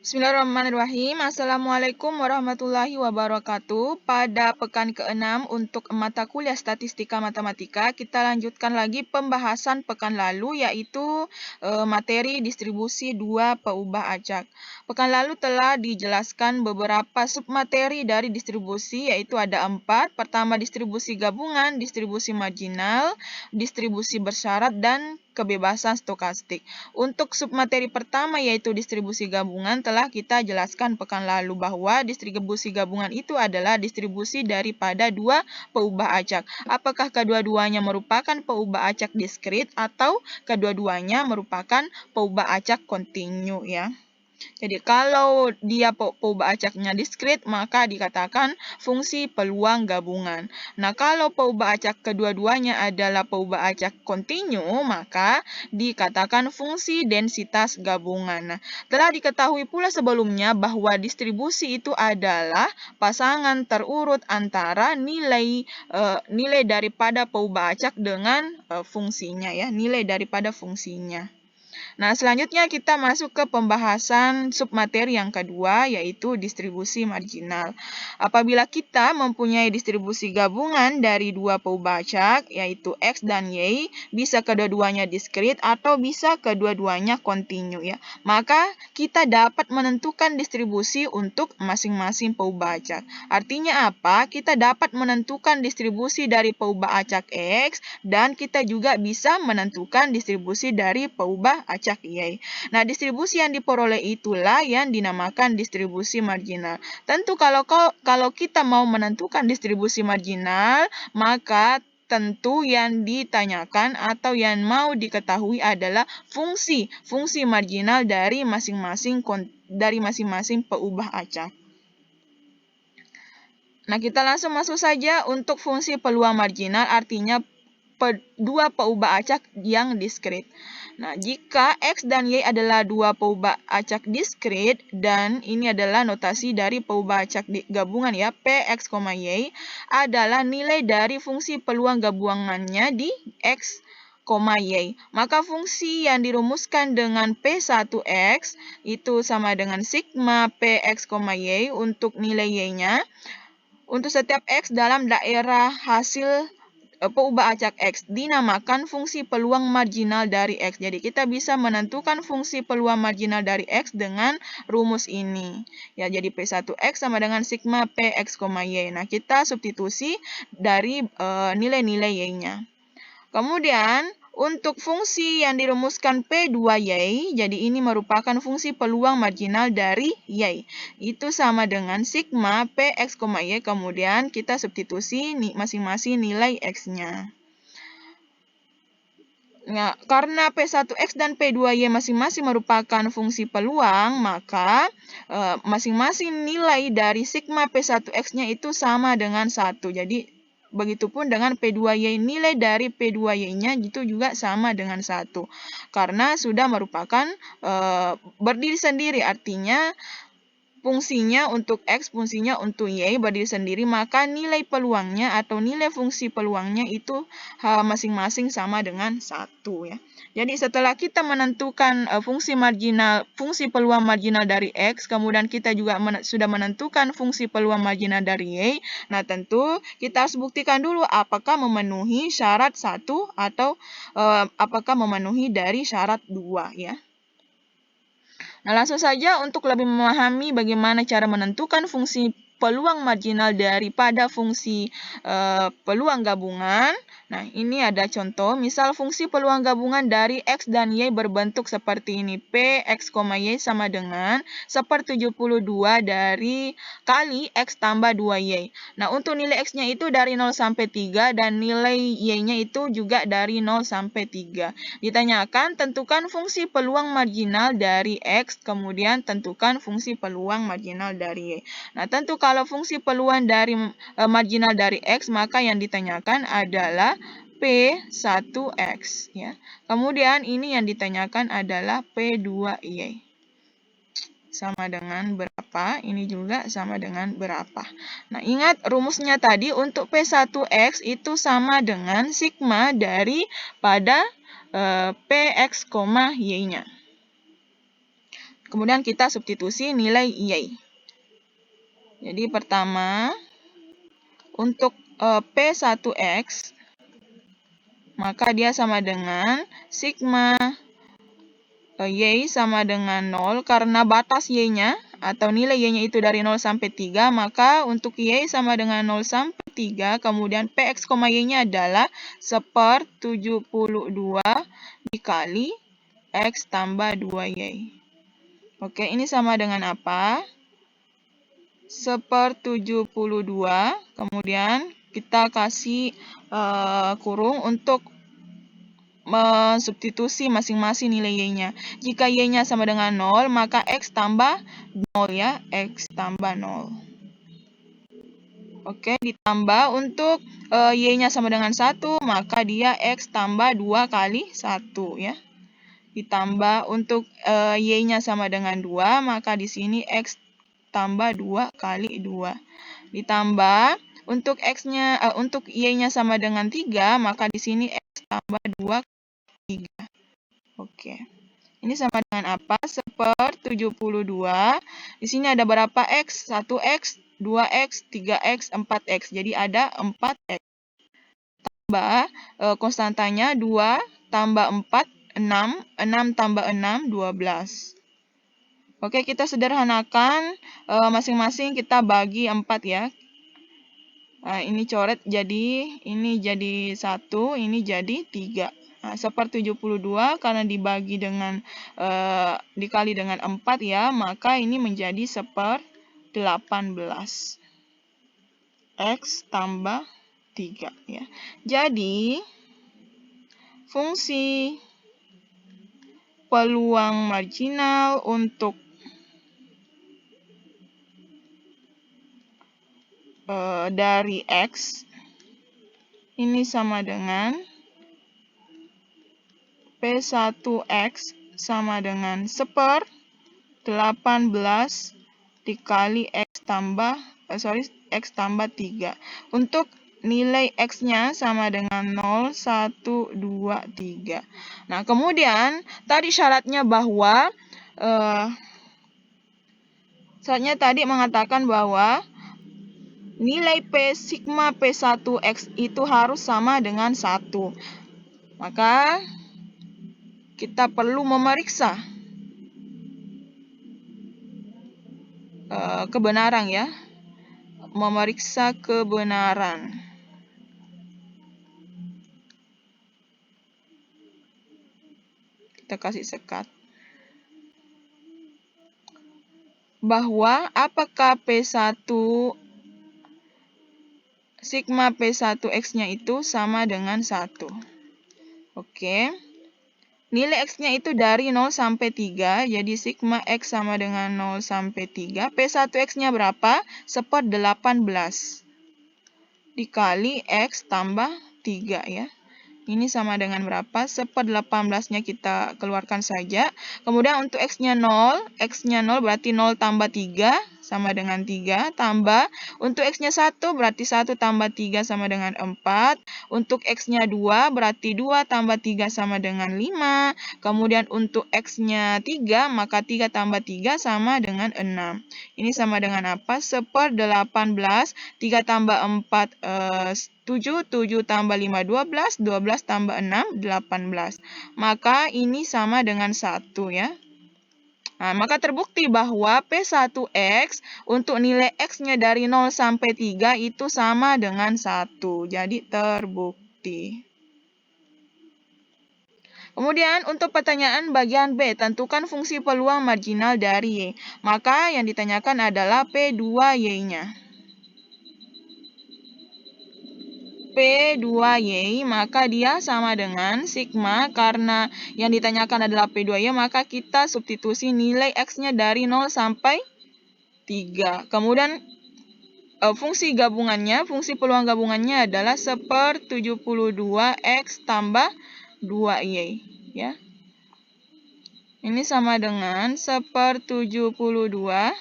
Bismillahirrahmanirrahim. Assalamualaikum warahmatullahi wabarakatuh. Pada pekan ke-6 untuk mata kuliah Statistika Matematika, kita lanjutkan lagi pembahasan pekan lalu, yaitu materi distribusi dua peubah acak. Pekan lalu telah dijelaskan beberapa submateri dari distribusi, yaitu ada 4. Pertama, distribusi gabungan, distribusi marginal, distribusi bersyarat, dan kebebasan stokastik. Untuk submateri pertama, yaitu distribusi gabungan, telah kita jelaskan pekan lalu bahwa distribusi gabungan itu adalah distribusi daripada dua peubah acak. Apakah kedua-duanya merupakan peubah acak diskrit atau kedua-duanya merupakan peubah acak kontinu, ya. Jadi kalau dia peubah acaknya diskrit, maka dikatakan fungsi peluang gabungan. Nah, kalau peubah acak kedua-duanya adalah peubah acak kontinu, maka dikatakan fungsi densitas gabungan. Nah, telah diketahui pula sebelumnya bahwa distribusi itu adalah pasangan terurut antara nilai daripada peubah acak dengan fungsinya, ya, nilai daripada fungsinya. Nah, selanjutnya kita masuk ke pembahasan submateri yang kedua, yaitu distribusi marginal. Apabila kita mempunyai distribusi gabungan dari dua peubah acak, yaitu X dan Y, bisa kedua-duanya diskrit atau bisa kedua-duanya kontinu, ya. Maka kita dapat menentukan distribusi untuk masing-masing peubah acak. Artinya apa? Kita dapat menentukan distribusi dari peubah acak X, dan kita juga bisa menentukan distribusi dari peubah acak Y. Nah, distribusi yang diperoleh itulah yang dinamakan distribusi marginal. Tentu kalau kita mau menentukan distribusi marginal, maka tentu yang ditanyakan atau yang mau diketahui adalah fungsi marginal dari masing-masing peubah acak. Nah, kita langsung masuk saja untuk fungsi peluang marginal, artinya dua peubah acak yang diskrit. Nah, jika X dan Y adalah dua peubah acak diskrit, dan ini adalah notasi dari peubah acak gabungan, ya, Px, Y adalah nilai dari fungsi peluang gabungannya di X, Y. Maka fungsi yang dirumuskan dengan P1X itu sama dengan sigma Px, Y untuk nilai Y-nya untuk setiap X dalam daerah hasil peubah acak X dinamakan fungsi peluang marginal dari X. Jadi kita bisa menentukan fungsi peluang marginal dari X dengan rumus ini. Ya, jadi P1X sama dengan sigma Px, Y. Nah, kita substitusi dari nilai-nilai Y-nya. Kemudian untuk fungsi yang dirumuskan P2Y, jadi ini merupakan fungsi peluang marginal dari Y. Itu sama dengan sigma Px, Y, kemudian kita substitusi masing-masing nilai X-nya. Nah, karena P1X dan P2Y masing-masing merupakan fungsi peluang, maka masing-masing nilai dari sigma P1X-nya itu sama dengan 1. Jadi, begitupun dengan P2Y, nilai dari P2Y-nya itu juga sama dengan 1. Karena sudah merupakan berdiri sendiri, artinya fungsinya untuk X, fungsinya untuk Y berdiri sendiri, maka nilai peluangnya atau nilai fungsi peluangnya itu masing-masing sama dengan 1, ya. Jadi setelah kita menentukan fungsi peluang marginal dari X, kemudian kita juga sudah menentukan fungsi peluang marginal dari Y. Nah, tentu kita harus buktikan dulu apakah memenuhi syarat 1 atau apakah memenuhi dari syarat 2, ya. Nah, langsung saja untuk lebih memahami bagaimana cara menentukan fungsi peluang marginal daripada fungsi peluang gabungan. Nah, ini ada contoh. Misal fungsi peluang gabungan dari X dan Y berbentuk seperti ini. Px, Y sama dengan 1/72 dari kali X tambah 2Y. Nah, untuk nilai X-nya itu dari 0 sampai 3 dan nilai Y-nya itu juga dari 0 sampai 3. Ditanyakan, tentukan fungsi peluang marginal dari X, kemudian tentukan fungsi peluang marginal dari Y. Nah, tentu kalau fungsi peluang dari marginal dari X, maka yang ditanyakan adalah P1X, ya. Kemudian ini yang ditanyakan adalah P2Y. Sama dengan berapa? Ini juga sama dengan berapa. Nah, ingat rumusnya tadi untuk P1X itu sama dengan sigma daripada Px, Y-nya. Kemudian kita substitusi nilai Y. Jadi pertama, untuk P1X, maka dia sama dengan sigma Y sama dengan 0. Karena batas Y-nya atau nilai Y-nya itu dari 0 sampai 3, maka untuk Y sama dengan 0 sampai 3, kemudian PX, Y-nya adalah 1/72 dikali X tambah 2Y. Oke, ini sama dengan apa? 1/72, kemudian kita kasih kurung untuk mensubstitusi masing-masing nilai Y-nya. Jika Y-nya sama dengan 0, maka X tambah 0 ya, X tambah 0. Oke, ditambah untuk Y-nya sama dengan 1, maka dia X tambah 2 kali 1 ya. Ditambah untuk Y-nya sama dengan 2, maka di sini X tambah 2 kali 2. Ditambah untuk untuk Y-nya sama dengan 3, maka di sini X tambah 2 kali 3. Oke. Ini sama dengan apa? 1/72. Di sini ada berapa X? 1X, 2X, 3X, 4X. Jadi ada 4X. Tambah konstantanya 2 tambah 4, 6. 6 tambah 6, 12. Oke, kita sederhanakan. Masing-masing kita bagi 4 ya. Ini coret jadi, ini jadi 1, ini jadi 3. 1/72 karena dibagi dengan dikali dengan 4 ya, maka ini menjadi 1/18. X tambah 3 ya. Jadi fungsi peluang marginal untuk dari X ini sama dengan P1X sama dengan 1/18 dikali X tambah 3. Untuk nilai X-nya sama dengan 0, 1, 2, 3. Nah, kemudian tadi syaratnya bahwa tadi mengatakan bahwa nilai P sigma P1X itu harus sama dengan 1. Maka kita perlu memeriksa kebenaran ya. Memeriksa kebenaran. Kita kasih sekat. Bahwa apakah P1 sigma P1X-nya itu sama dengan 1. Oke. Nilai X-nya itu dari 0 sampai 3, jadi sigma X sama dengan 0 sampai 3. P1X-nya berapa? 1/18 dikali X tambah 3 ya. Ini sama dengan berapa? 1/18-nya kita keluarkan saja. Kemudian untuk X-nya 0. X-nya 0 berarti 0 tambah 3 sama dengan 3. Tambah. Untuk X-nya 1 berarti 1 tambah 3 sama dengan 4. Untuk X-nya 2 berarti 2 tambah 3 sama dengan 5. Kemudian untuk X-nya 3 maka 3 tambah 3 sama dengan 6. Ini sama dengan apa? 1/18. 3 tambah 4 7, 7 tambah 5, 12, 12 tambah 6, 18. Maka ini sama dengan 1 ya. Nah, maka terbukti bahwa P1X untuk nilai X-nya dari 0 sampai 3 itu sama dengan 1. Jadi terbukti. Kemudian untuk pertanyaan bagian B, tentukan fungsi peluang marginal dari Y. Maka yang ditanyakan adalah P2Y-nya. P2Y, maka dia sama dengan sigma, karena yang ditanyakan adalah P2Y, maka kita substitusi nilai X-nya dari 0 sampai 3. Kemudian fungsi gabungannya, fungsi peluang gabungannya adalah 1/72 X tambah 2Y. Ya. Ini sama dengan 1/72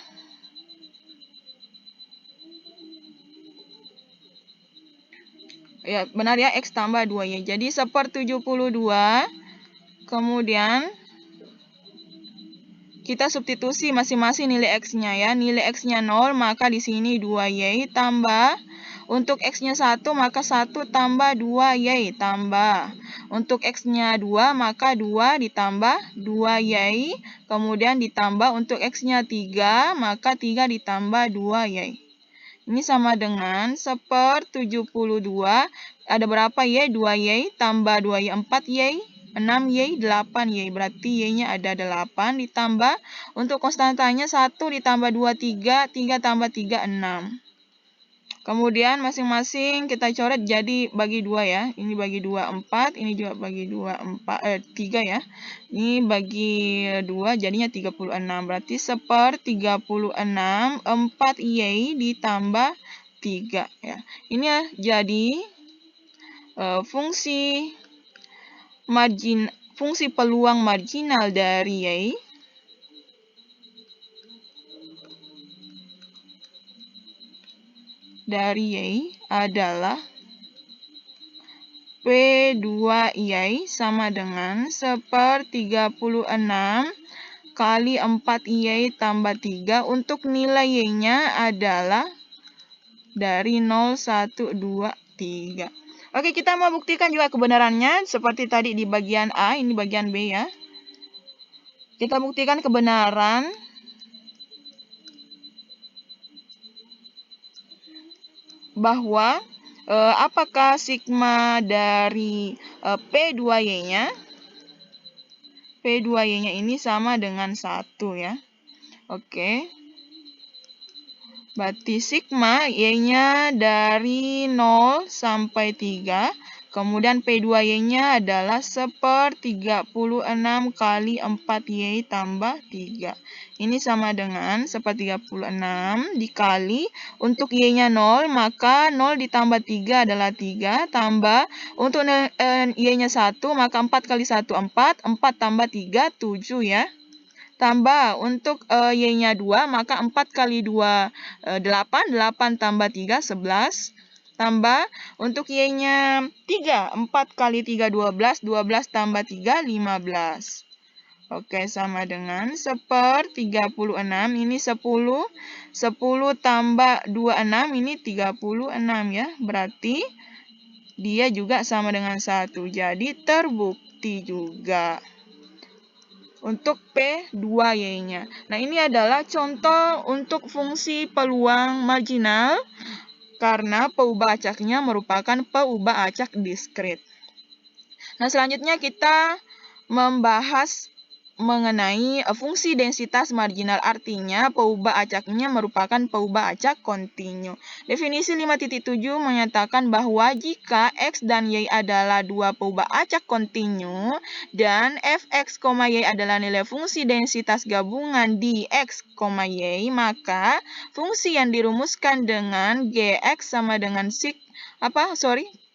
ya, benar ya, X tambah 2Y. Jadi 1/72, kemudian kita substitusi masing-masing nilai X-nya ya. Nilai X-nya 0, maka di sini 2Y tambah. Untuk X-nya 1, maka 1 tambah 2Y tambah. Untuk X-nya 2, maka 2 ditambah 2Y. Kemudian ditambah untuk X-nya 3, maka 3 ditambah 2Y. Ini sama dengan 1/72. Ada berapa Y? 2Y tambah 2Y, 4Y. 6Y, 8Y. Berarti Y-nya ada 8 ditambah. Untuk konstantanya 1 ditambah 2, 3. 3 tambah 3, 6. Kemudian masing-masing kita coret jadi bagi 2 ya. Ini bagi 2, 4. Ini juga bagi 2, 3 ya. Ini bagi 2 jadinya 36. Berarti 1/36. 4Y ditambah 3 ya. Ini ya, jadi fungsi peluang marginal dari Y adalah P2Y sama dengan 1/36 kali 4Y tambah 3. Untuk nilai Y-nya adalah dari 0, 1, 2, 3. Oke, kita mau buktikan juga kebenarannya seperti tadi di bagian A, ini bagian B ya. Kita buktikan kebenaran bahwa apakah sigma dari P2Y-nya? P2Y-nya ini sama dengan 1 ya. Oke. Berarti sigma Y-nya dari 0 sampai 3. Kemudian P2Y-nya adalah 1/36 kali 4Y tambah 3. Ini sama dengan 1/36 dikali. Untuk Y-nya 0, maka 0 ditambah 3 adalah 3. Tambah. Untuk Y-nya 1, maka 4 kali 1, 4. 4 tambah 3, 7 ya. Tambah untuk Y-nya 2, maka 4 kali 2, 8. 8 tambah 3, 11. Tambah untuk Y-nya 3, 4 kali 3, 12. 12 tambah 3, 15. Oke, sama dengan 1/36. Ini 10. 10 tambah 26, ini 36 ya. Berarti dia juga sama dengan 1. Jadi terbukti juga untuk P2Y-nya. Nah, ini adalah contoh untuk fungsi peluang marginal karena peubah acaknya merupakan peubah acak diskrit. Nah, selanjutnya kita membahas mengenai fungsi densitas marginal, artinya peubah acaknya merupakan peubah acak kontinu. Definisi 5.7 menyatakan bahwa jika X dan Y adalah dua peubah acak kontinu dan Fx, Y adalah nilai fungsi densitas gabungan di X, Y, maka fungsi yang dirumuskan dengan Gx sama dengan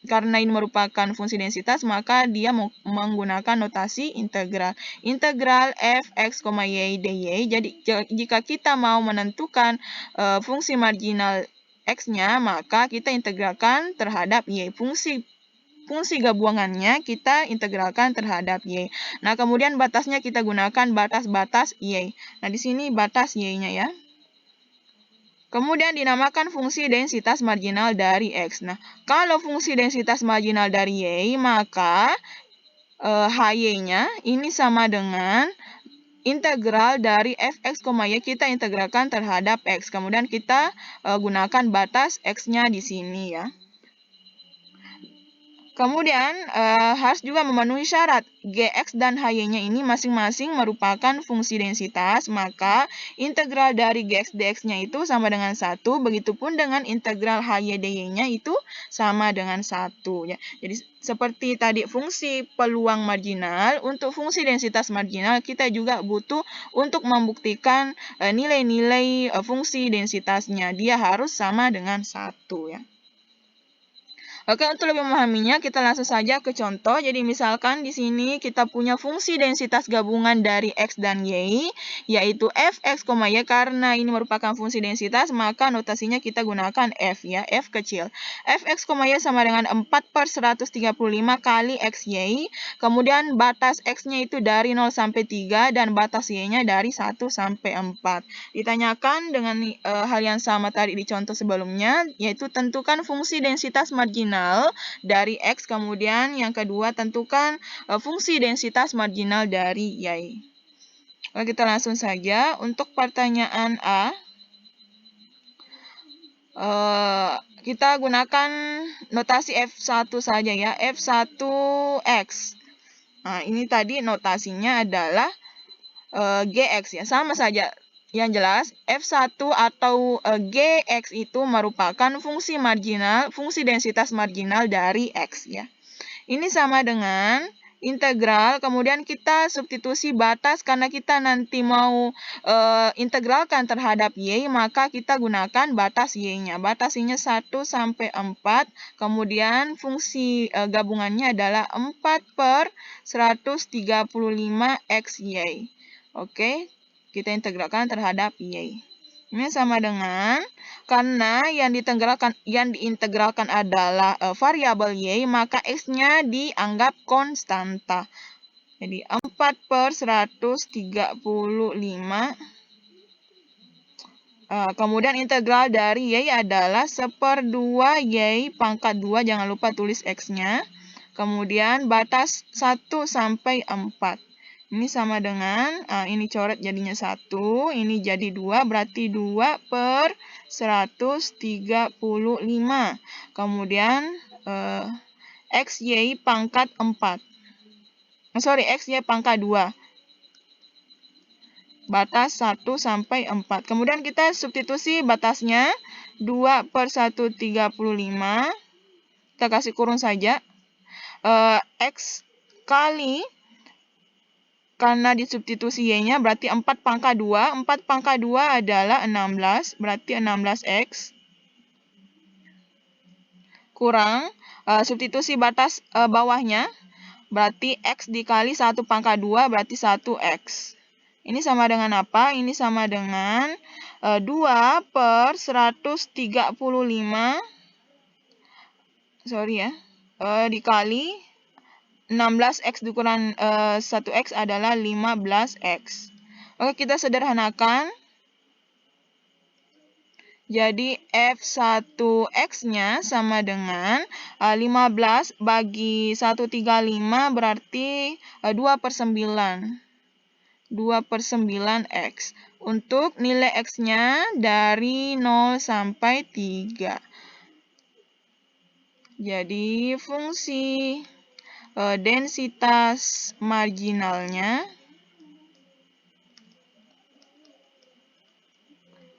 karena ini merupakan fungsi densitas, maka dia menggunakan notasi integral. Integral Fx, Y, dy. Jadi, jika kita mau menentukan fungsi marginal X-nya, maka kita integralkan terhadap Y. Fungsi gabungannya kita integralkan terhadap Y. Nah, kemudian batasnya kita gunakan batas-batas Y. Nah, di sini batas Y-nya ya. Kemudian dinamakan fungsi densitas marginal dari X. Nah, kalau fungsi densitas marginal dari Y, maka Hy-nya ini sama dengan integral dari Fx, Y kita integralkan terhadap X. Kemudian kita gunakan batas X-nya di sini ya. Kemudian harus juga memenuhi syarat Gx dan Hy-nya ini masing-masing merupakan fungsi densitas, maka integral dari Gx dx-nya itu sama dengan 1, begitupun dengan integral Hy dy-nya itu sama dengan 1 ya. Jadi seperti tadi fungsi peluang marginal, untuk fungsi densitas marginal kita juga butuh untuk membuktikan nilai-nilai fungsi densitasnya, dia harus sama dengan 1 ya. Oke, untuk lebih memahaminya, kita langsung saja ke contoh. Jadi, misalkan di sini kita punya fungsi densitas gabungan dari X dan Y, yaitu Fx, Y. Karena ini merupakan fungsi densitas, maka notasinya kita gunakan F, ya, F kecil. Fx, Y sama dengan 4/135 kali XY. Kemudian, batas X-nya itu dari 0 sampai 3, dan batas Y-nya dari 1 sampai 4. Ditanyakan dengan hal yang sama tadi di contoh sebelumnya, yaitu tentukan fungsi densitas marginal dari X, kemudian yang kedua tentukan fungsi densitas marginal dari Y. Oke, kita langsung saja. Untuk pertanyaan A, kita gunakan notasi F1 saja, ya, F1X. Nah, ini tadi notasinya adalah GX, ya, sama saja. Yang jelas, F1 atau GX itu merupakan fungsi densitas marginal dari X, ya. Ini sama dengan integral, kemudian kita substitusi batas karena kita nanti mau integralkan terhadap Y, maka kita gunakan batas Y-nya. Batas Y-nya 1 sampai 4, kemudian fungsi gabungannya adalah 4/135 XY. Oke, kita integralkan terhadap Y. Ini sama dengan, karena yang diintegralkan adalah variabel Y, maka X-nya dianggap konstanta. Jadi 4/135. Kemudian integral dari Y adalah 1/2 Y pangkat 2, jangan lupa tulis X-nya. Kemudian batas 1 sampai 4. Ini sama dengan, ini coret jadinya 1, ini jadi 2, berarti 2/135. Kemudian, XY pangkat 4. XY pangkat 2. Batas 1 sampai 4. Kemudian kita substitusi batasnya 2/135. Kita kasih kurung saja. X kali, karena disubstitusi Y-nya berarti 4 pangkat 2. 4 pangkat 2 adalah 16, berarti 16X. Kurang, substitusi batas bawahnya, berarti X dikali 1 pangkat 2, berarti 1X. Ini sama dengan apa? Ini sama dengan 2/135, dikali 16X dikurang 1X adalah 15X. Oke, kita sederhanakan. Jadi F1X-nya sama dengan 15 bagi 135 berarti 2/9. 2/9X. Untuk nilai X-nya dari 0 sampai 3. Jadi fungsi densitas marginalnya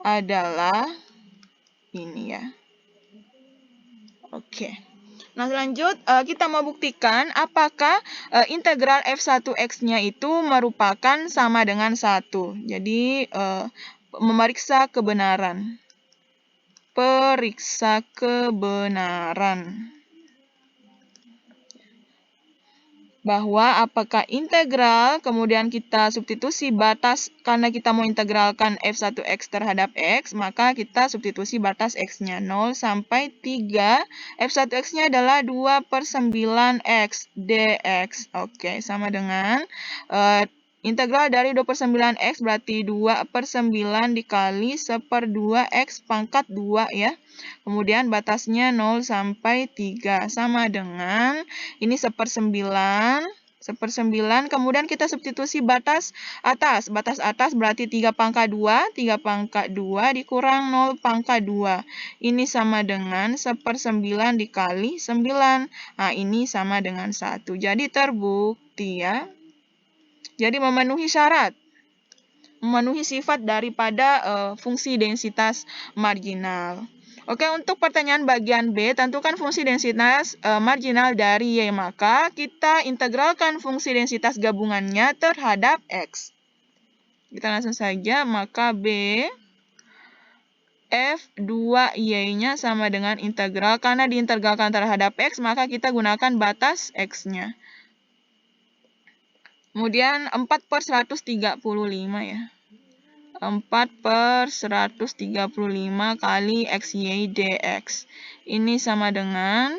adalah ini, ya. Oke. Nah, lanjut kita mau buktikan apakah integral F1X-nya itu merupakan sama dengan 1. Jadi, memeriksa kebenaran. Periksa kebenaran. Bahwa apakah integral, kemudian kita substitusi batas, karena kita mau integralkan F1X terhadap X, maka kita substitusi batas X-nya 0 sampai 3. F1X-nya adalah 2/9X dx. Oke, sama dengan integral dari 2/9X berarti 2/9 dikali 1/2X pangkat 2, ya. Kemudian batasnya 0 sampai 3. Sama dengan, ini 1/9. Kemudian kita substitusi batas atas. Batas atas berarti 3 pangkat 2. 3 pangkat 2 dikurang 0 pangkat 2. Ini sama dengan 1/9 dikali 9. Nah, ini sama dengan 1. Jadi terbukti, ya. Jadi memenuhi syarat. Memenuhi sifat daripada fungsi densitas marginal. Oke, untuk pertanyaan bagian B, tentukan fungsi densitas marginal dari Y. Maka kita integralkan fungsi densitas gabungannya terhadap X. Kita langsung saja, maka B F2Y-nya sama dengan integral. Karena diintegralkan terhadap X, maka kita gunakan batas X-nya. Kemudian 4/135 ya. 4/135 kali XY dx. Ini sama dengan,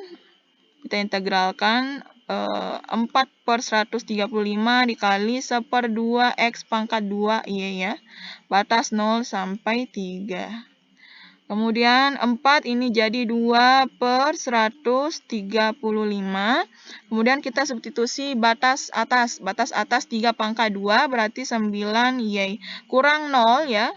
kita integralkan 4/135 dikali 1/2 X pangkat 2Y ya. Batas 0 sampai 3. Kemudian 4 ini jadi 2/135. Kemudian kita substitusi batas atas. Batas atas 3 pangkat 2 berarti 9Y. Kurang 0 ya.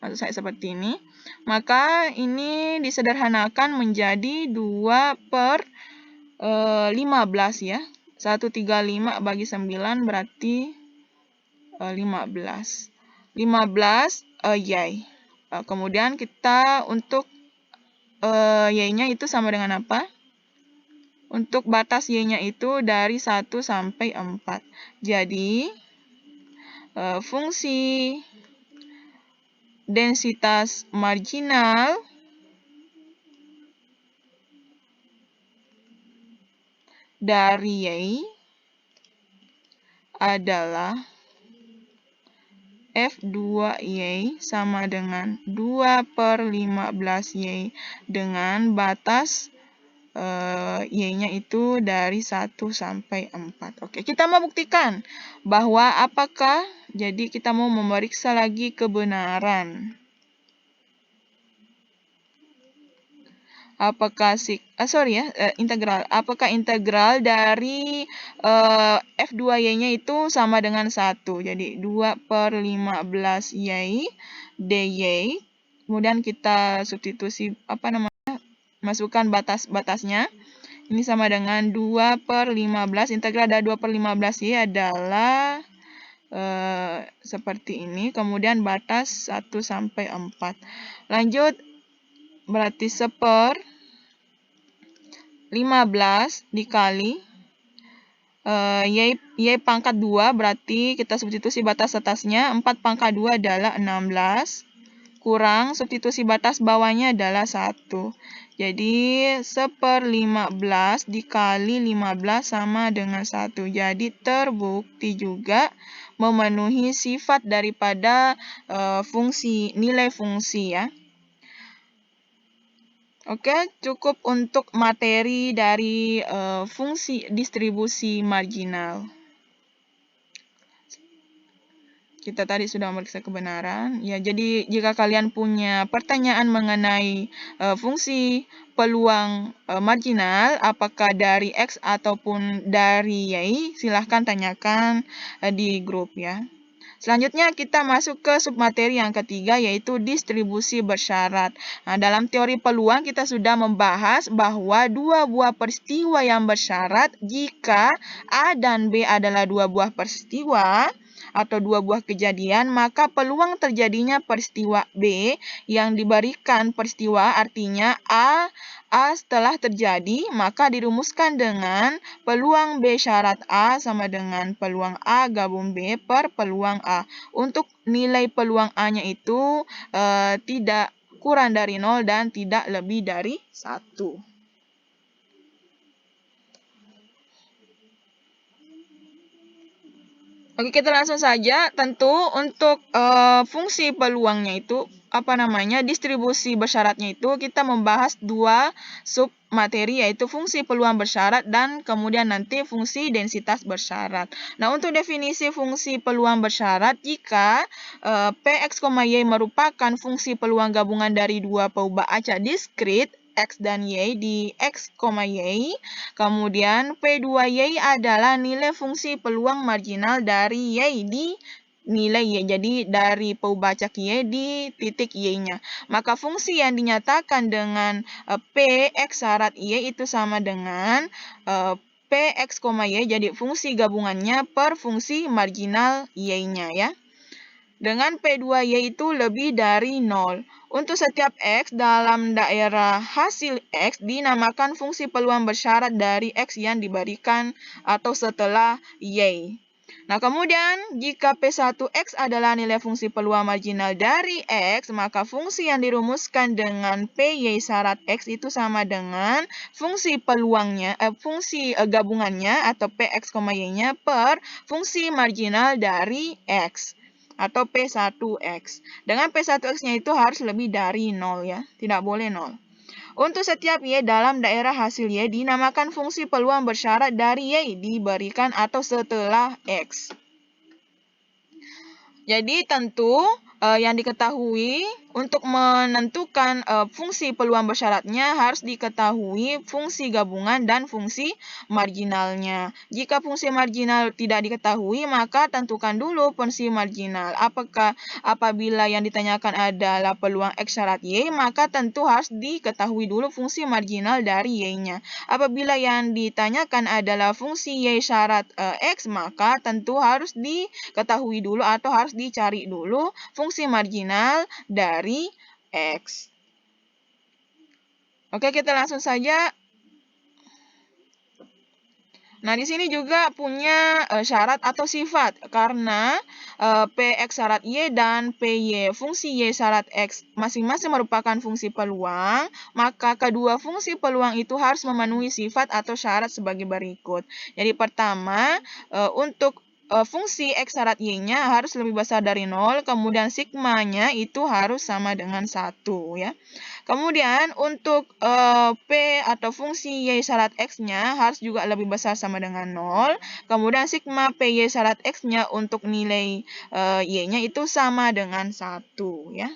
Maksud saya seperti ini. Maka ini disederhanakan menjadi 2/15 ya. 135 bagi 9 berarti 15. 15 Y. Kemudian kita untuk Y-nya itu sama dengan apa? Untuk batas Y-nya itu dari 1 sampai 4. Jadi, fungsi densitas marginal dari Y adalah F2Y sama dengan 2/15Y dengan batas Y-nya itu dari 1 sampai 4. Oke, kita mau buktikan bahwa apakah, jadi kita mau memeriksa lagi kebenaran. Apakah integral. Apakah integral dari F2Y-nya itu sama dengan 1. Jadi 2/15Y dy. Kemudian kita substitusi masukkan batas-batasnya. Ini sama dengan 2/15. Integral dari 2/15Y adalah seperti ini. Kemudian batas 1 sampai 4. Lanjut, berarti 1/15 dikali Y pangkat 2, berarti kita substitusi batas atasnya. 4 pangkat 2 adalah 16. Kurang, substitusi batas bawahnya adalah 1. Jadi 1/15 dikali 15 sama dengan 1. Jadi terbukti juga memenuhi sifat daripada nilai fungsi ya. Oke, cukup untuk materi dari fungsi distribusi marginal. Kita tadi sudah memeriksa kebenaran. Ya, jadi jika kalian punya pertanyaan mengenai fungsi peluang marginal, apakah dari X ataupun dari Y, silahkan tanyakan di grup ya. Selanjutnya kita masuk ke submateri yang ketiga, yaitu distribusi bersyarat. Nah, dalam teori peluang kita sudah membahas bahwa dua buah peristiwa yang bersyarat, jika A dan B adalah dua buah peristiwa atau dua buah kejadian, maka peluang terjadinya peristiwa B yang diberikan peristiwa, artinya A setelah terjadi, maka dirumuskan dengan peluang B syarat A sama dengan peluang A gabung B per peluang A. Untuk nilai peluang A-nya itu tidak kurang dari 0 dan tidak lebih dari 1. Oke, kita langsung saja. Tentu untuk fungsi peluangnya itu, distribusi bersyaratnya itu kita membahas dua sub materi, yaitu fungsi peluang bersyarat dan kemudian nanti fungsi densitas bersyarat. Nah, untuk definisi fungsi peluang bersyarat, jika Px, Y merupakan fungsi peluang gabungan dari dua peubah acak diskrit, X dan Y di X, Y. Kemudian P2Y adalah nilai fungsi peluang marginal dari Y di nilai Y. Jadi dari peubah acak Y di titik Y-nya. Maka fungsi yang dinyatakan dengan Px syarat Y itu sama dengan Px, Y. Jadi fungsi gabungannya per fungsi marginal Y-nya ya. Dengan P2Y itu lebih dari 0. Untuk setiap X dalam daerah hasil X dinamakan fungsi peluang bersyarat dari X yang diberikan atau setelah Y. Nah, kemudian jika P1X adalah nilai fungsi peluang marginal dari X, maka fungsi yang dirumuskan dengan PY syarat X itu sama dengan fungsi peluangnya, fungsi gabungannya atau PX, Y-nya per fungsi marginal dari X atau P1X. Dengan P1X-nya itu harus lebih dari 0 ya, tidak boleh 0. Untuk setiap Y dalam daerah hasil Y dinamakan fungsi peluang bersyarat dari Y diberikan atau setelah X. Jadi tentu yang diketahui untuk menentukan fungsi peluang bersyaratnya harus diketahui fungsi gabungan dan fungsi marginalnya. Jika fungsi marginal tidak diketahui, maka tentukan dulu fungsi marginal. Apabila yang ditanyakan adalah peluang X syarat Y, maka tentu harus diketahui dulu fungsi marginal dari Y-nya. Apabila yang ditanyakan adalah fungsi Y syarat X, maka tentu harus diketahui dulu atau harus dicari dulu fungsi marginal dari X. Oke, kita langsung saja. Nah, di sini juga punya syarat atau sifat karena Px syarat Y dan Py fungsi Y syarat X masing-masing merupakan fungsi peluang, maka kedua fungsi peluang itu harus memenuhi sifat atau syarat sebagai berikut. Jadi pertama, untuk fungsi X syarat Y-nya harus lebih besar dari 0, kemudian sigmanya itu harus sama dengan 1 ya. Kemudian untuk P atau fungsi Y syarat X-nya harus juga lebih besar sama dengan 0. Kemudian sigma PY syarat X-nya untuk nilai Y-nya itu sama dengan 1 ya.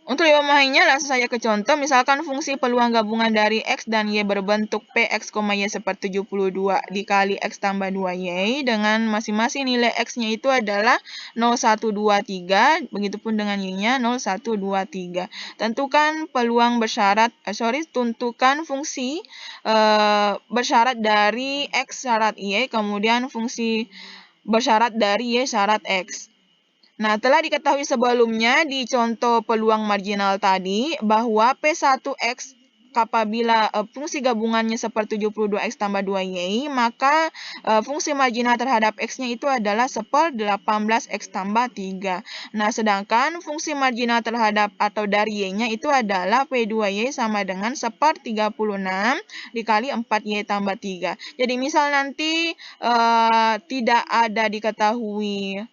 Untuk memahaminya langsung saja ke contoh, misalkan fungsi peluang gabungan dari X dan Y berbentuk Px, Y seperti 72 dikali X tambah 2Y dengan masing-masing nilai X-nya itu adalah 0, 1, 2, 3, begitupun dengan Y-nya 0, 1, 2, 3. Tentukan peluang bersyarat, tentukan fungsi bersyarat dari X syarat Y, kemudian fungsi bersyarat dari Y syarat X. Nah, telah diketahui sebelumnya di contoh peluang marginal tadi bahwa P1X apabila fungsi gabungannya seperti 72X tambah 2Y, maka fungsi marginal terhadap X-nya itu adalah 18X tambah 3. Nah, sedangkan fungsi marginal terhadap atau dari Y-nya itu adalah P2Y sama dengan 36 dikali 4Y tambah 3. Jadi misal nanti tidak ada diketahui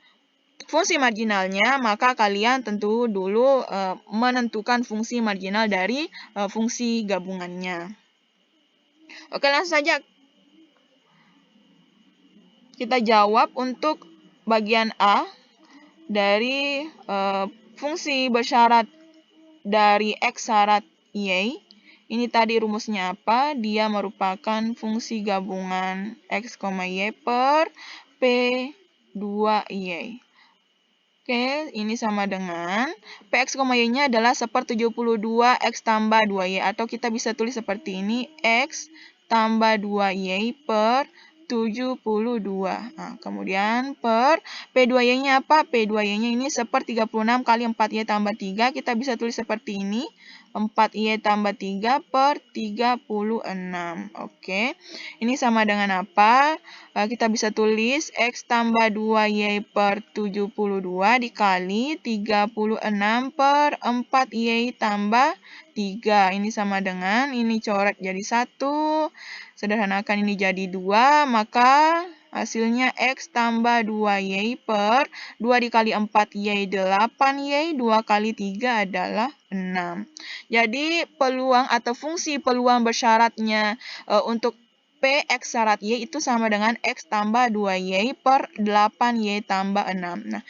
fungsi marginalnya, maka kalian tentu dulu menentukan fungsi marginal dari fungsi gabungannya. Oke, langsung saja kita jawab untuk bagian A dari fungsi bersyarat dari X syarat Y. Ini tadi rumusnya apa? Dia merupakan fungsi gabungan X, Y per P2Y. Oke, ini sama dengan Px, Y-nya adalah 72 X tambah 2Y. Atau kita bisa tulis seperti ini, X tambah 2Y per 72. Nah, kemudian per P2Y-nya apa? P2Y-nya ini 36 kali 4Y tambah 3. Kita bisa tulis seperti ini. 4Y tambah 3 per 36. Oke, ini sama dengan apa? Kita bisa tulis X tambah 2Y per 72 dikali 36 per 4Y tambah 3. Ini sama dengan, ini coret jadi 1, sederhanakan ini jadi 2, maka hasilnya X tambah 2Y per 2 dikali 4Y 8Y, 2 kali 3 adalah 6. Jadi peluang atau fungsi peluang bersyaratnya untuk Px syarat Y itu sama dengan X tambah 2Y per 8Y tambah 6. Nah,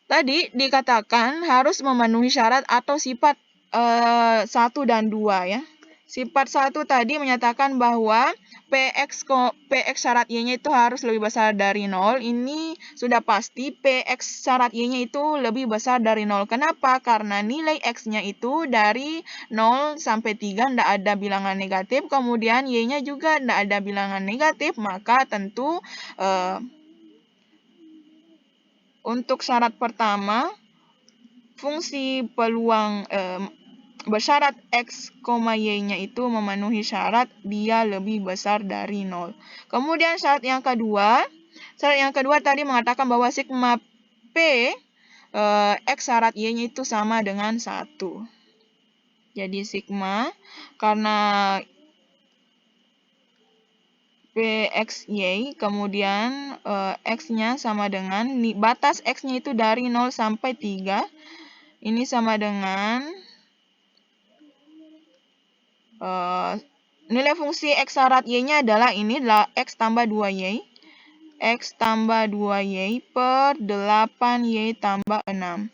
tadi dikatakan harus memenuhi syarat atau sifat 1 dan 2 ya. Sifat 1 tadi menyatakan bahwa Px syarat Y-nya itu harus lebih besar dari 0. Ini sudah pasti Px syarat Y-nya itu lebih besar dari 0. Kenapa? Karena nilai X-nya itu dari 0 sampai 3 tidak ada bilangan negatif. Kemudian Y-nya juga tidak ada bilangan negatif. Maka tentu untuk syarat pertama, fungsi peluang bersyarat X, Y-nya itu memenuhi syarat dia lebih besar dari 0. Kemudian syarat yang kedua tadi mengatakan bahwa sigma P X syarat Y-nya itu sama dengan 1. Jadi sigma, karena PXY, kemudian X-nya sama dengan, batas X-nya itu dari 0 sampai 3. Ini sama dengan nilai fungsi X syarat Y-nya adalah X tambah 2Y. X tambah 2Y per 8Y tambah 6.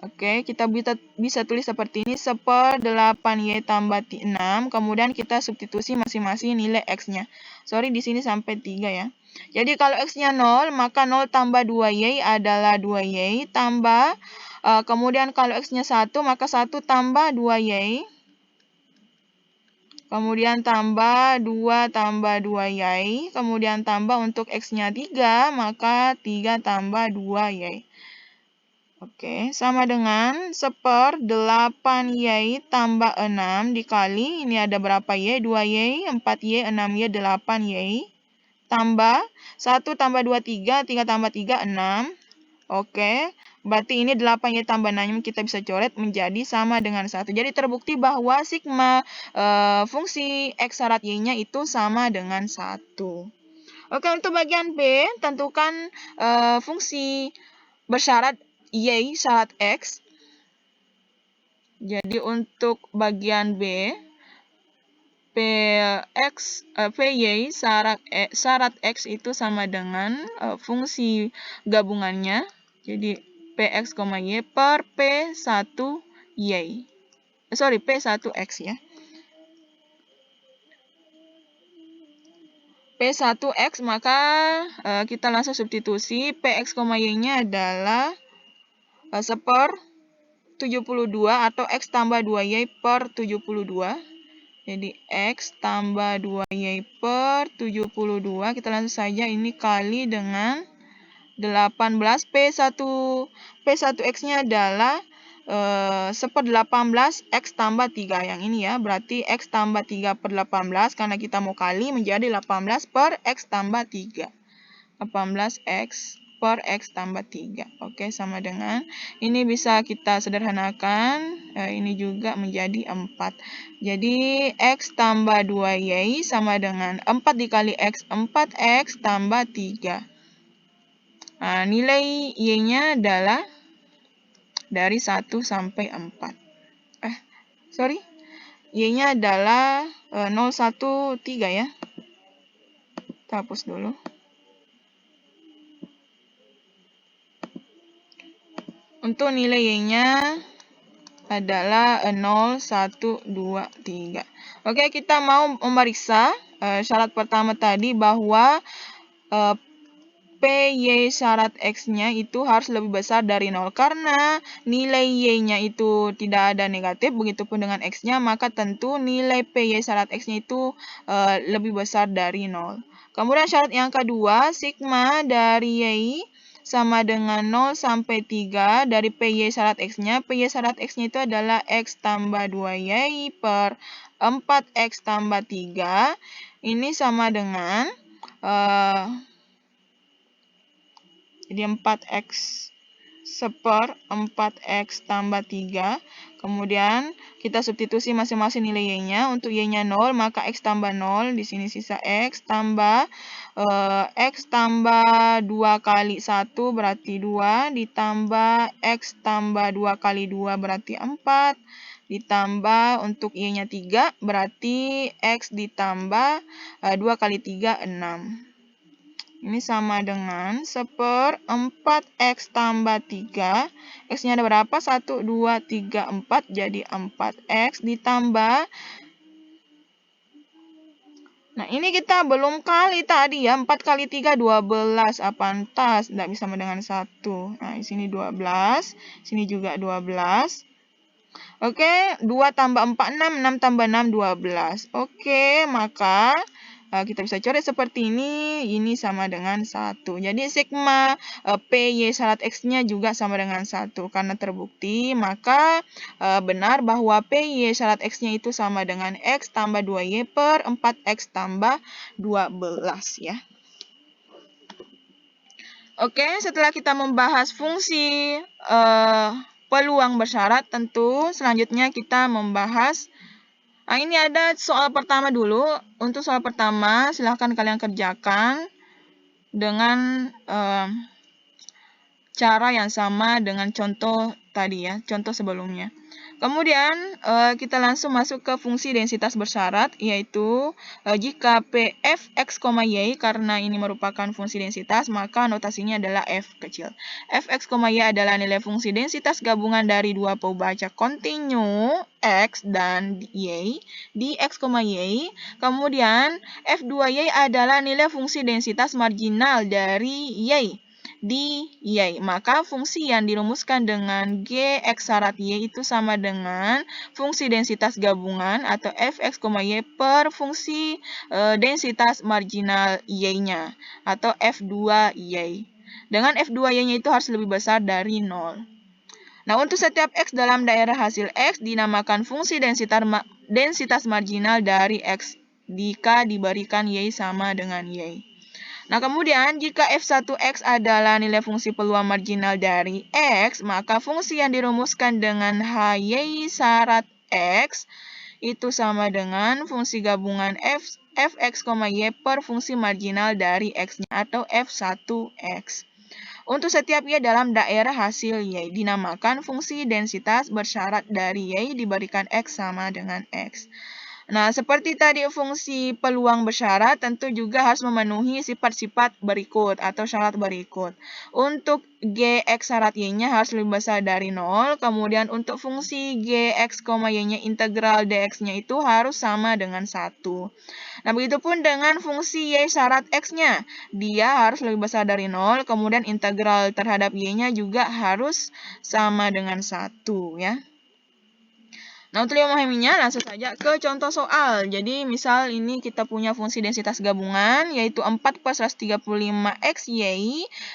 Oke, kita bisa tulis seperti ini, 1/8Y tambah 6, kemudian kita substitusi masing-masing nilai X-nya. Sorry, di sini sampai 3 ya. Jadi kalau X-nya 0, maka 0 tambah 2Y adalah 2Y, tambah, kemudian kalau X-nya 1, maka 1 tambah 2Y, kemudian tambah 2 tambah 2Y, kemudian tambah untuk X-nya 3, maka 3 tambah 2Y. Oke, sama dengan 1/8Y tambah 6 dikali, ini ada berapa Y? 2Y, 4Y, 6Y, 8Y. Tambah, 1 tambah 2, 3, 3 tambah 3, 6. Oke, berarti ini 8Y tambah 6 kita bisa coret menjadi sama dengan 1. Jadi terbukti bahwa sigma fungsi X syarat Y-nya itu sama dengan 1. Oke, untuk bagian B, tentukan fungsi bersyarat Y syarat X. Jadi untuk bagian B, PY syarat X itu sama dengan fungsi gabungannya. Jadi PX, Y per P1Y. P1X ya. P1X, maka kita langsung substitusi. PX, Y-nya adalah 1/72 atau X tambah 2Y per 72. Jadi X tambah 2Y per 72. Kita langsung saja ini kali dengan 18. P1X-nya adalah 1/18 X tambah 3. Yang ini ya, berarti X tambah 3 per 18. Karena kita mau kali menjadi 18 per X tambah 3. 18 X per X tambah 3. Oke, sama dengan, ini bisa kita sederhanakan, ini juga menjadi 4. Jadi, X tambah 2Y sama dengan 4 dikali X, 4X tambah 3. Nah, nilai Y-nya adalah dari 1 sampai 4. Y-nya adalah 0, 1, 3 ya. Kita hapus dulu. Untuk nilai Y-nya adalah 0, 1, 2, 3. Oke, kita mau memeriksa syarat pertama tadi bahwa PY syarat X-nya itu harus lebih besar dari 0. Karena nilai Y-nya itu tidak ada negatif, begitupun dengan X-nya, maka tentu nilai PY syarat X-nya itu lebih besar dari 0. Kemudian syarat yang kedua, sigma dari Y sama dengan 0 sampai 3 dari PY syarat X-nya. PY syarat X-nya itu adalah X tambah 2Y per 4X tambah 3. Ini sama dengan jadi 4X 1/4X tambah 3. Kemudian kita substitusi masing-masing nilai Y-nya. Untuk Y-nya 0, maka X tambah 0. Di sini sisa X tambah X tambah 2 kali 1 berarti 2. Ditambah X tambah 2 kali 2 berarti 4. Ditambah untuk Y-nya 3 berarti X ditambah 2 kali 3, 6. Ini sama dengan 1/4X tambah 3. X-nya ada berapa? 1, 2, 3, 4. Jadi 4X ditambah. Nah, ini kita belum kali tadi ya. 4 kali 3, 12. Pantas tidak bisa sama dengan 1. Nah, di sini 12. Sini juga 12. Oke, 2 tambah 4, 6. 6 tambah 6, 12. Oke, maka kita bisa coret seperti ini sama dengan 1. Jadi sigma PY syarat X-nya juga sama dengan 1. Karena terbukti, maka benar bahwa PY syarat X-nya itu sama dengan X tambah 2Y per 4X tambah 12 ya. Oke, setelah kita membahas fungsi peluang bersyarat, tentu selanjutnya kita membahas ini ada soal pertama dulu. Untuk soal pertama, silahkan kalian kerjakan dengan cara yang sama dengan contoh tadi ya, contoh sebelumnya. Kemudian kita langsung masuk ke fungsi densitas bersyarat, yaitu jika P f x, y, karena ini merupakan fungsi densitas, maka notasinya adalah f kecil. F x, y adalah nilai fungsi densitas gabungan dari dua pembaca kontinu x dan y di x, y. Kemudian f2y adalah nilai fungsi densitas marginal dari y di y. Maka fungsi yang dirumuskan dengan Gx syarat y itu sama dengan fungsi densitas gabungan atau fx, y per fungsi densitas marginal y-nya atau f2y. Dengan f2y-nya itu harus lebih besar dari 0. Nah, untuk setiap x dalam daerah hasil x dinamakan fungsi densitas marginal dari x jika diberikan y sama dengan y. Nah, kemudian jika f1x adalah nilai fungsi peluang marginal dari x, maka fungsi yang dirumuskan dengan hy syarat x itu sama dengan fungsi gabungan fx, y per fungsi marginal dari x-nya atau f1x. Untuk setiap y dalam daerah hasil y dinamakan fungsi densitas bersyarat dari y diberikan x sama dengan x. Nah, seperti tadi fungsi peluang bersyarat tentu juga harus memenuhi sifat-sifat berikut atau syarat berikut. Untuk Gx syarat y-nya harus lebih besar dari 0. Kemudian untuk fungsi Gx, y-nya integral dx-nya itu harus sama dengan 1. Nah, begitupun dengan fungsi y syarat x-nya. Dia harus lebih besar dari 0. Kemudian integral terhadap y-nya juga harus sama dengan 1 ya. Nah, untuk memahaminya langsung saja ke contoh soal. Jadi, misal ini kita punya fungsi densitas gabungan, yaitu 4 per 135xy,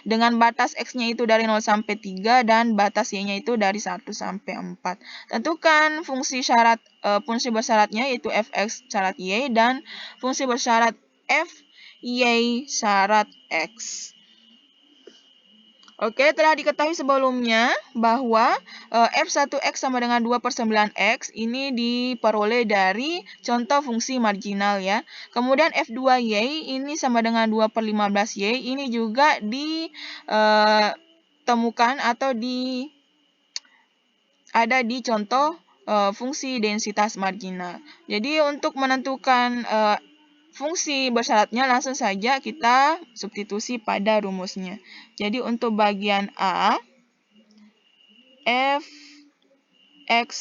dengan batas x-nya itu dari 0 sampai 3, dan batas y-nya itu dari 1 sampai 4. Tentukan fungsi bersyaratnya, yaitu fx syarat y, dan fungsi bersyarat fy syarat x. Oke, telah diketahui sebelumnya bahwa f1x sama dengan 2 per 9x ini diperoleh dari contoh fungsi marginal ya. Kemudian f2y ini sama dengan 2 per 15y ini juga ditemukan atau ada di contoh fungsi densitas marginal. Jadi untuk menentukan fungsi bersyaratnya langsung saja kita substitusi pada rumusnya. Jadi untuk bagian A, fx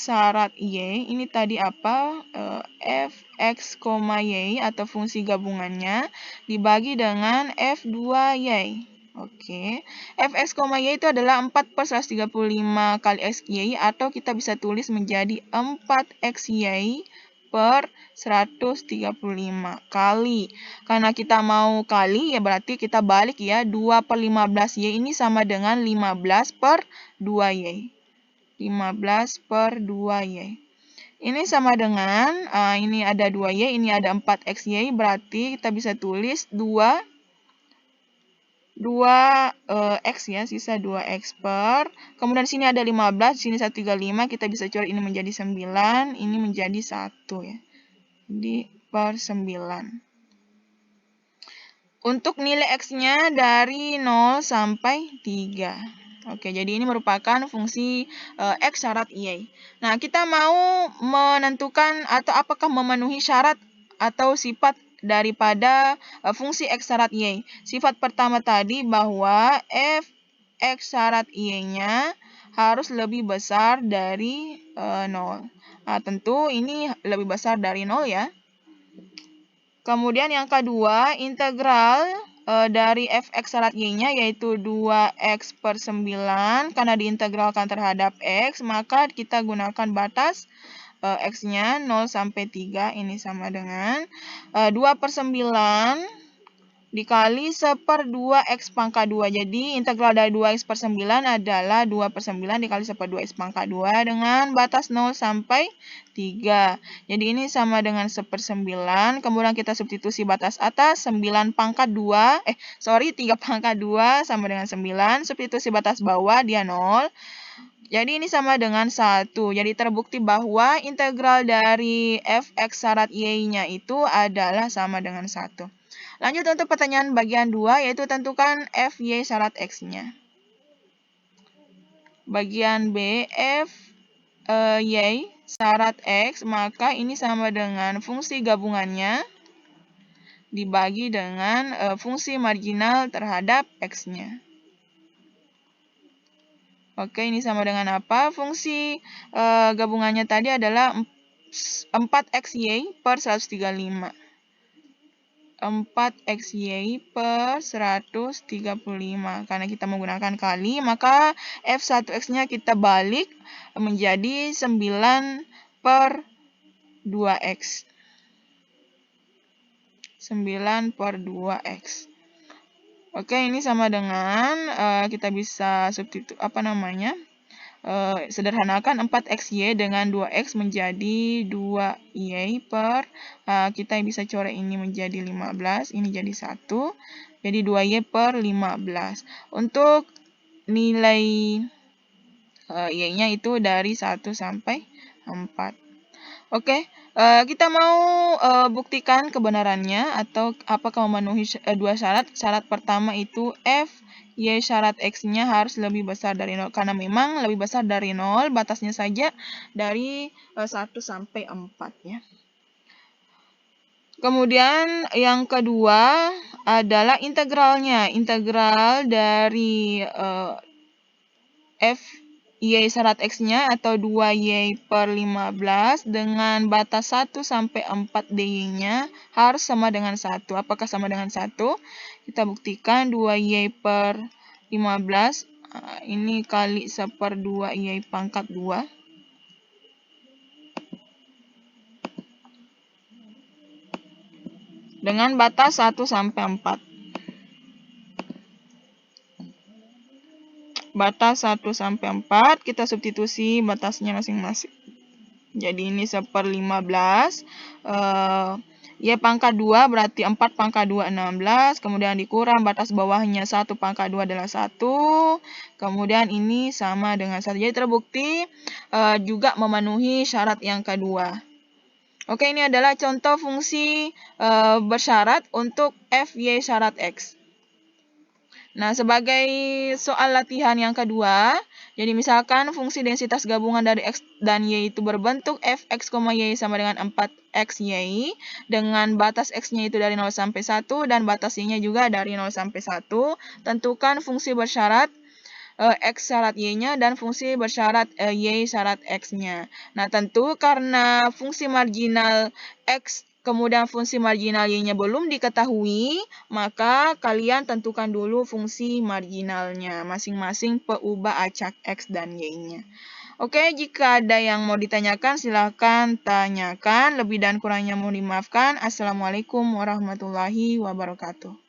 syarat y, ini tadi apa? Fx, y atau fungsi gabungannya dibagi dengan f2y. Oke, fx, y itu adalah 4 per 135 kali xy atau kita bisa tulis menjadi 4xy per 135 kali. Karena kita mau kali, ya berarti kita balik ya. 2 per 15y ini sama dengan 15 per 2y. 15 per 2y. Ini sama dengan, ini ada 2y, ini ada 4xy, berarti kita bisa tulis 2x ya, sisa 2x per, kemudian sini ada 15, sini 135, kita bisa coret ini menjadi 9, ini menjadi 1 ya. Jadi per 9. Untuk nilai x-nya dari 0 sampai 3. Oke, jadi ini merupakan fungsi x syarat y. Nah, kita mau menentukan atau apakah memenuhi syarat atau sifat daripada fungsi x syarat y. Sifat pertama tadi bahwa fx syarat y-nya harus lebih besar dari 0. Nah, tentu ini lebih besar dari 0 ya. Kemudian yang kedua, integral dari fx syarat y-nya yaitu 2x per 9. Karena diintegralkan terhadap x, maka kita gunakan batas X-nya 0 sampai 3, ini sama dengan 2/9 dikali 1/2 X pangkat 2. Jadi integral dari 2X per 9 adalah 2/9 dikali 1/2 X pangkat 2 dengan batas 0 sampai 3. Jadi ini sama dengan 1/9. Kemudian kita substitusi batas atas 9 pangkat 2. 3 pangkat 2 sama dengan 9. Substitusi batas bawah dia 0. Jadi ini sama dengan 1. Jadi terbukti bahwa integral dari fx syarat y-nya itu adalah sama dengan 1. Lanjut untuk pertanyaan bagian 2, yaitu tentukan fy syarat x-nya. Bagian B, y syarat x, maka ini sama dengan fungsi gabungannya dibagi dengan fungsi marginal terhadap x-nya. Oke, ini sama dengan apa? Fungsi gabungannya tadi adalah 4xy per 135. 4xy per 135. Karena kita menggunakan kali, maka f1x-nya kita balik menjadi 9 per 2x. 9 per 2x. Oke, ini sama dengan kita bisa sederhanakan 4xy dengan 2x menjadi 2y per kita bisa coret ini menjadi 15, ini jadi 1. Jadi 2y per 15. Untuk nilai y-nya itu dari 1 sampai 4. Oke, kita mau buktikan kebenarannya atau apakah memenuhi dua syarat. Syarat pertama itu f y syarat x-nya harus lebih besar dari 0. Karena memang lebih besar dari 0, batasnya saja dari 1 sampai 4 ya. Kemudian yang kedua adalah integralnya. Integral dari f y syarat x-nya atau 2y per 15 dengan batas 1 sampai 4 dy-nya harus sama dengan 1. Apakah sama dengan 1? Kita buktikan 2y per 15, ini kali 1/2 y pangkat 2. Dengan batas 1 sampai 4. Batas 1 sampai 4, kita substitusi batasnya masing-masing. Jadi ini 1/15. Y pangkat 2 berarti 4 pangkat 2, 16. Kemudian dikurang batas bawahnya 1 pangkat 2 adalah 1. Kemudian ini sama dengan 1. Jadi terbukti juga memenuhi syarat yang kedua. Oke, ini adalah contoh fungsi bersyarat untuk fy syarat x. Nah, sebagai soal latihan yang kedua, jadi misalkan fungsi densitas gabungan dari x dan y itu berbentuk fx, y sama dengan 4xy dengan batas x-nya itu dari 0 sampai 1 dan batas y-nya juga dari 0 sampai 1. Tentukan fungsi bersyarat x syarat y-nya dan fungsi bersyarat y syarat x-nya. Nah, tentu karena fungsi marginal x kemudian fungsi marginal y-nya belum diketahui, maka kalian tentukan dulu fungsi marginalnya, masing-masing peubah acak x dan y-nya. Oke, jika ada yang mau ditanyakan, silakan tanyakan. Lebih dan kurangnya mohon dimaafkan. Assalamualaikum warahmatullahi wabarakatuh.